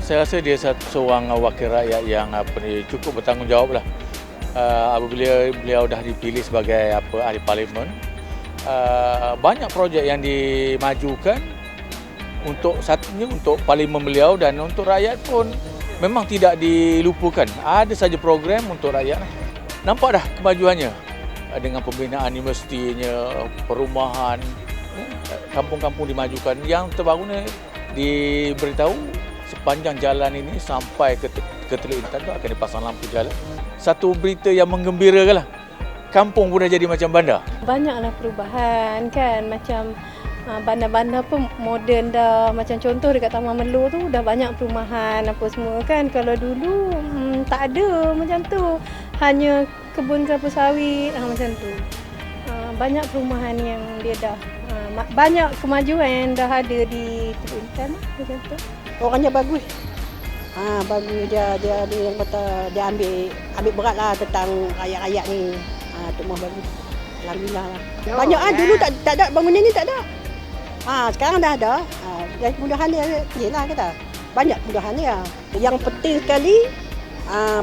Saya rasa dia seorang wakil rakyat yang cukup bertanggungjawab lah. Apabila beliau dah dipilih sebagai ahli parlimen, banyak projek yang dimajukan untuk satunya untuk parlimen beliau dan untuk rakyat pun memang tidak dilupakan. Ada saja program untuk rakyat. Nampak dah kemajuannya dengan pembinaan universitinya, perumahan, kampung-kampung dimajukan. Yang terbaru ni diberitahu sepanjang jalan ini sampai ke Teluk Intan tu akan dipasang lampu jalan. Satu berita yang menggembirakan lah. Kampung pun dah jadi macam bandar. Banyaklah perubahan kan, macam bandar-bandar pun moden dah. Macam contoh dekat Taman Melur tu dah banyak perumahan apa semua kan. Kalau dulu tak ada macam tu. Hanya kebun kelapa sawit macam tu. Banyak perumahan yang dia dah banyak kemajuan yang dah ada di Teluk Intan macam tu. Orangnya bagus. Bagus dia ada yang kata dia ambil berat lah tentang rakyat-rakyat ni. Tu mah bagus. Alhamdulillah lah. Banyak dulu tak ada bangunan ni tak ada. Sekarang dah ada. Kemudahan dia yalah kata. Banyak kemudahan dia. Yang penting sekali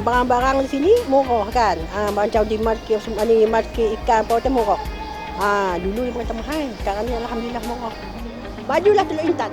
barang-barang di sini murah kan. Macam di market ikan apa tu murah. Dulu dia kata mahal. Sekarang ni alhamdulillah murah. Bajulah Teluk Intan.